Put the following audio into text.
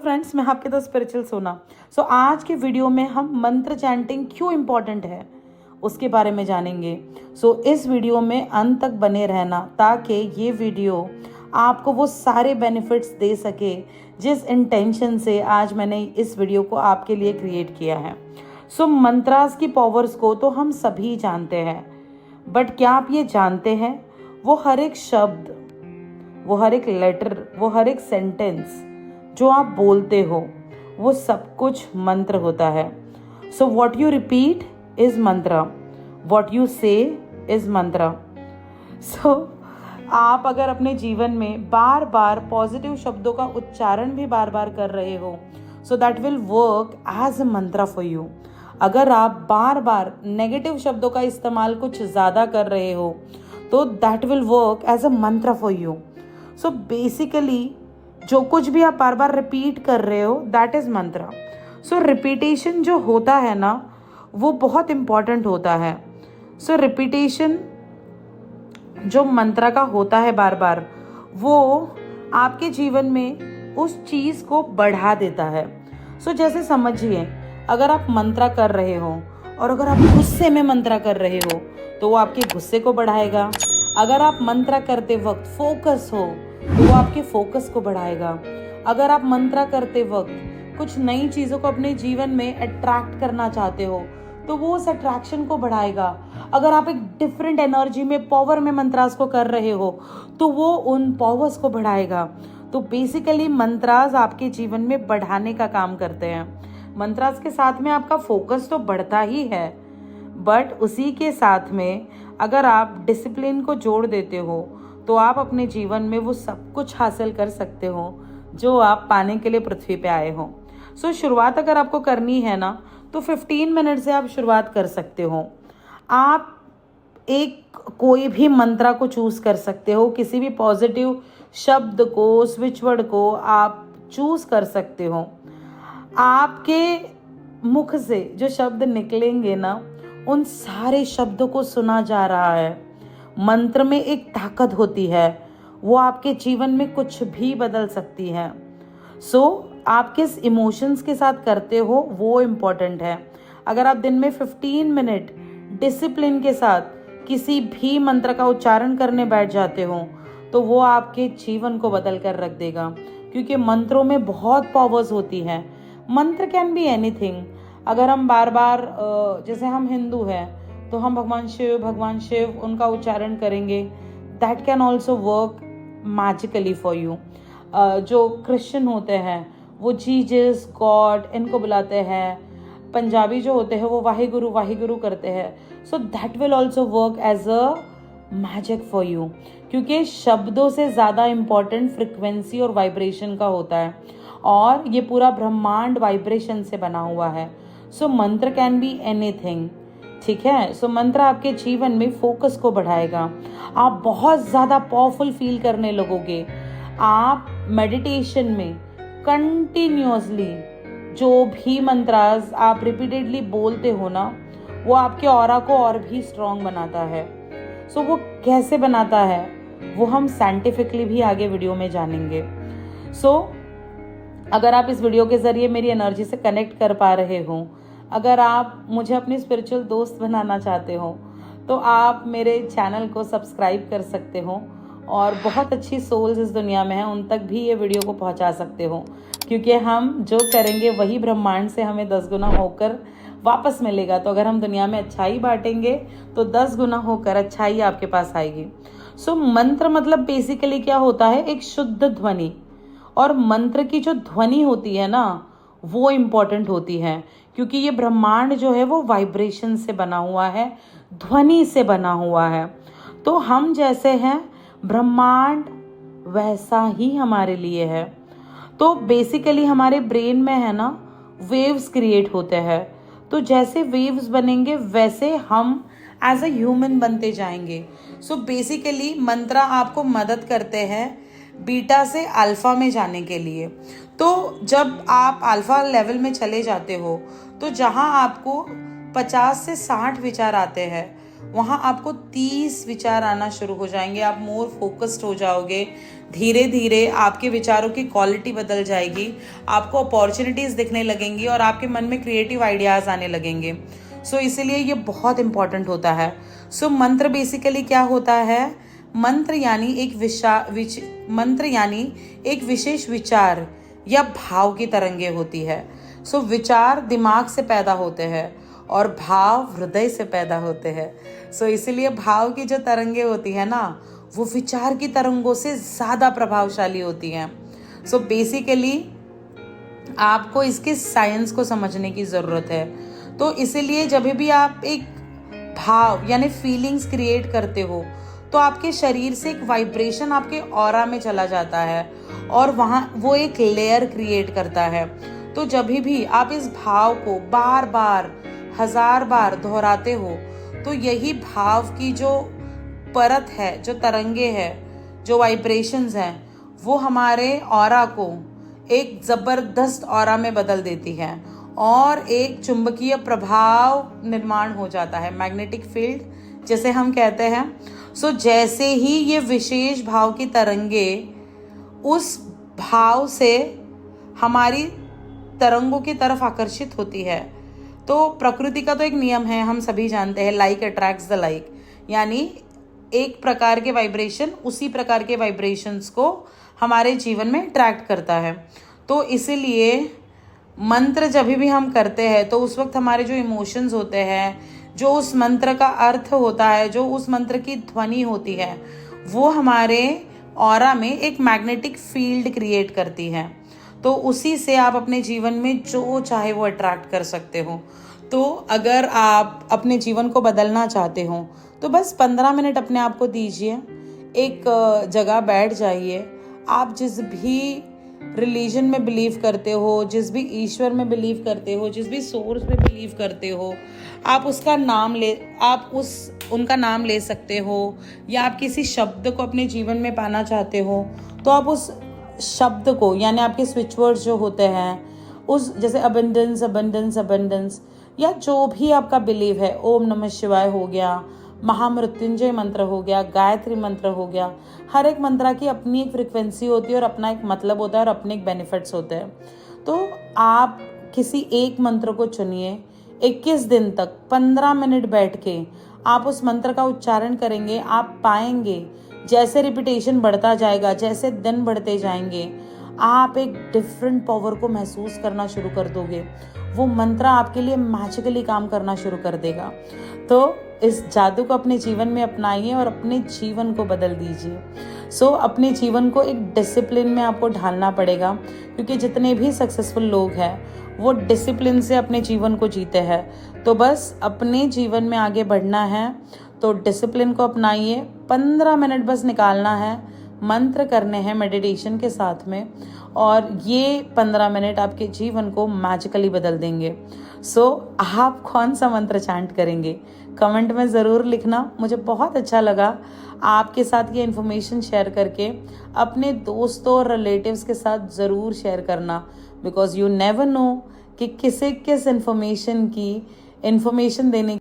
Friends, मैं आपके दोस्त स्पिरिचुअल सोना। आज के वीडियो में हम मंत्र चैंटिंग क्यों इम्पॉर्टेंट है उसके बारे में जानेंगे। इस वीडियो में अंत तक बने रहना ताकि ये वीडियो आपको वो सारे बेनिफिट्स दे सके जिस इंटेंशन से आज मैंने इस वीडियो को आपके लिए क्रिएट किया है। मंत्रास की पावर्स को तो हम सभी जानते हैं, बट क्या आप ये जानते हैं वो हर एक शब्द, वो हर एक लेटर, वो हर एक सेंटेंस जो आप बोलते हो वो सब कुछ मंत्र होता है। वॉट यू रिपीट इज मंत्र, वॉट यू से इज मंत्र। आप अगर अपने जीवन में बार बार पॉजिटिव शब्दों का उच्चारण भी बार बार कर रहे हो, that will work as a mantra for you. अगर आप बार बार नेगेटिव शब्दों का इस्तेमाल कुछ ज़्यादा कर रहे हो तो that will work as a mantra for you. Basically जो कुछ भी आप बार बार रिपीट कर रहे हो दैट इज मंत्र। रिपीटेशन जो होता है ना वो बहुत इम्पॉर्टेंट होता है। रिपीटेशन जो मंत्र का होता है बार बार, वो आपके जीवन में उस चीज़ को बढ़ा देता है। जैसे समझिए, अगर आप मंत्र कर रहे हो और अगर आप गुस्से में मंत्र कर रहे हो तो वो आपके गुस्से को बढ़ाएगा। अगर आप मंत्र करते वक्त फोकस हो तो वो आपके फोकस को बढ़ाएगा। अगर आप मंत्र करते वक्त कुछ नई चीज़ों को अपने जीवन में अट्रैक्ट करना चाहते हो तो वो उस अट्रैक्शन को बढ़ाएगा। अगर आप एक डिफरेंट एनर्जी में, पावर में मंत्रास को कर रहे हो तो वो उन पावर्स को बढ़ाएगा। बेसिकली मंत्रास आपके जीवन में बढ़ाने का काम करते हैं। मंत्रास के साथ में आपका फोकस तो बढ़ता ही है, बट उसी के साथ में अगर आप डिसिप्लिन को जोड़ देते हो तो आप अपने जीवन में वो सब कुछ हासिल कर सकते हो जो आप पाने के लिए पृथ्वी पे आए हो। शुरुआत अगर आपको करनी है ना तो 15 मिनट से आप शुरुआत कर सकते हो। आप एक कोई भी मंत्र को चूज़ कर सकते हो, किसी भी पॉजिटिव शब्द को, स्विच वर्ड को आप चूज़ कर सकते हो। आपके मुख से जो शब्द निकलेंगे ना उन सारे शब्दों को सुना जा रहा है। मंत्र में एक ताकत होती है, वो आपके जीवन में कुछ भी बदल सकती है। आप किस इमोशंस के साथ करते हो वो इम्पोर्टेंट है। अगर आप दिन में 15 मिनट डिसिप्लिन के साथ किसी भी मंत्र का उच्चारण करने बैठ जाते हो तो वो आपके जीवन को बदल कर रख देगा, क्योंकि मंत्रों में बहुत पावर्स होती हैं। मंत्र कैन बी एनीथिंग। अगर हम बार बार जैसे हम हिंदू हैं तो हम भगवान शिव उनका उच्चारण करेंगे, that can also work magically for you. जो क्रिश्चियन होते हैं वो जीसस, गॉड इनको बुलाते हैं। पंजाबी जो होते हैं वो वाहिगुरु वाहिगुरु करते हैं। That will also work as a magic for you, क्योंकि शब्दों से ज़्यादा इम्पॉर्टेंट फ्रिक्वेंसी और वाइब्रेशन का होता है, और ये पूरा ब्रह्मांड वाइब्रेशन से बना हुआ है। मंत्र कैन बी एनीथिंग, ठीक है। मंत्र आपके जीवन में फोकस को बढ़ाएगा। आप बहुत ज़्यादा पावरफुल फील करने लगोगे। आप मेडिटेशन में कंटिन्यूअसली जो भी मंत्रास आप रिपीटेडली बोलते हो ना वो आपके ऑरा को और भी स्ट्रॉन्ग बनाता है। वो कैसे बनाता है वो हम साइंटिफिकली भी आगे वीडियो में जानेंगे। अगर आप इस वीडियो के ज़रिए मेरी एनर्जी से कनेक्ट कर पा रहे हो, अगर आप मुझे अपनी स्पिरिचुअल दोस्त बनाना चाहते हो तो आप मेरे चैनल को सब्सक्राइब कर सकते हो, और बहुत अच्छी सोल्स इस दुनिया में हैं उन तक भी ये वीडियो को पहुंचा सकते हो, क्योंकि हम जो करेंगे वही ब्रह्मांड से हमें 10 गुना होकर वापस मिलेगा। तो अगर हम दुनिया में अच्छाई बांटेंगे तो 10 गुना होकर अच्छाई आपके पास आएगी। मंत्र मतलब बेसिकली क्या होता है, एक शुद्ध ध्वनि। और मंत्र की जो ध्वनि होती है ना वो इम्पॉर्टेंट होती है, क्योंकि ये ब्रह्मांड जो है वो वाइब्रेशन से बना हुआ है, ध्वनि से बना हुआ है। तो हम जैसे हैं ब्रह्मांड वैसा ही हमारे लिए है। तो बेसिकली हमारे ब्रेन में है ना वेव्स क्रिएट होते हैं। तो जैसे वेव्स बनेंगे वैसे हम एज अ ह्यूमन बनते जाएंगे। बेसिकली मंत्र आपको मदद करते हैं बीटा से अल्फा में जाने के लिए। तो जब आप अल्फा लेवल में चले जाते हो तो जहाँ आपको 50 से 60 विचार आते हैं वहाँ आपको 30 विचार आना शुरू हो जाएंगे, आप मोर फोकस्ड हो जाओगे, धीरे धीरे आपके विचारों की क्वालिटी बदल जाएगी, आपको अपॉर्चुनिटीज़ दिखने लगेंगी और आपके मन में क्रिएटिव आइडियाज़ आने लगेंगे। सो इसीलिए ये बहुत इंपॉर्टेंट होता है। सो मंत्र बेसिकली क्या होता है? मंत्र यानी एक विशेष विचार या भाव की तरंगे होती है। सो विचार दिमाग से पैदा होते हैं और भाव हृदय से पैदा होते हैं। सो इसीलिए भाव की जो तरंगे होती है ना, वो विचार की तरंगों से ज़्यादा प्रभावशाली होती हैं। सो बेसिकली आपको इसके साइंस को समझने की ज़रूरत है। तो इसीलिए जब भी आप एक भाव यानी फीलिंग्स क्रिएट करते हो तो आपके शरीर से एक वाइब्रेशन आपके ऑरा में चला जाता है और वहाँ वो एक लेयर क्रिएट करता है। तो जब भी आप इस भाव को बार बार 1000 बार दोहराते हो तो यही भाव की जो परत है, जो तरंगे हैं, जो वाइब्रेशंस हैं, वो हमारे ऑरा को एक ज़बरदस्त ऑरा में बदल देती है और एक चुंबकीय प्रभाव निर्माण हो जाता है, मैग्नेटिक फील्ड जैसे हम कहते हैं। सो जैसे ही ये विशेष भाव की तरंगे उस भाव से हमारी तरंगों की तरफ आकर्षित होती है, तो प्रकृति का तो एक नियम है, हम सभी जानते हैं, लाइक अट्रैक्ट्स द लाइक, यानी एक प्रकार के वाइब्रेशन उसी प्रकार के वाइब्रेशंस को हमारे जीवन में अट्रैक्ट करता है। तो इसीलिए मंत्र जब भी हम करते हैं तो उस वक्त हमारे जो इमोशंस होते हैं, जो उस मंत्र का अर्थ होता है, जो उस मंत्र की ध्वनि होती है, वो हमारे ऑरा में एक मैग्नेटिक फील्ड क्रिएट करती है। तो उसी से आप अपने जीवन में जो चाहे वो अट्रैक्ट कर सकते हो। तो अगर आप अपने जीवन को बदलना चाहते हो तो बस 15 मिनट अपने आप को दीजिए, एक जगह बैठ जाइए, आप जिस भी रिलीजन में बिलीव करते हो, जिस भी ईश्वर में बिलीव करते हो, जिस भी सोर्स में बिलीव करते हो, आप उनका नाम ले सकते हो, या आप किसी शब्द को अपने जीवन में पाना चाहते हो तो आप उस शब्द को, यानी आपके स्विच वर्ड्स जो होते हैं, उस जैसे अबंडेंस अबंडेंस अबंडेंस, या जो भी आपका बिलीव है, ओम नमः शिवाय हो गया, महामृत्युंजय मंत्र हो गया, गायत्री मंत्र हो गया, हर एक मंत्र की अपनी एक फ्रिक्वेंसी होती है और अपना एक मतलब होता है और अपने एक बेनिफिट्स होते हैं। तो आप किसी एक मंत्र को चुनिए, 21 दिन तक 15 मिनट बैठ के आप उस मंत्र का उच्चारण करेंगे, आप पाएंगे जैसे रिपीटेशन बढ़ता जाएगा, जैसे दिन बढ़ते जाएंगे, आप एक डिफरेंट पावर को महसूस करना शुरू कर दोगे। वो मंत्र आपके लिए मैजिकली काम करना शुरू कर देगा। तो इस जादू को अपने जीवन में अपनाइए और अपने जीवन को बदल दीजिए। सो अपने जीवन को एक डिसिप्लिन में आपको ढालना पड़ेगा, क्योंकि जितने भी सक्सेसफुल लोग हैं वो डिसिप्लिन से अपने जीवन को जीते हैं। तो बस अपने जीवन में आगे बढ़ना है तो डिसिप्लिन को अपनाइए, 15 मिनट बस निकालना है, मंत्र करने हैं मेडिटेशन के साथ में, और ये 15 मिनट आपके जीवन को मैजिकली बदल देंगे। सो आप कौन सा मंत्र चैंट करेंगे कमेंट में ज़रूर लिखना। मुझे बहुत अच्छा लगा आपके साथ ये इन्फॉर्मेशन शेयर करके। अपने दोस्तों और रिलेटिव्स के साथ ज़रूर शेयर करना, बिकॉज यू नेवर नो कि किसे किस इन्फॉर्मेशन देने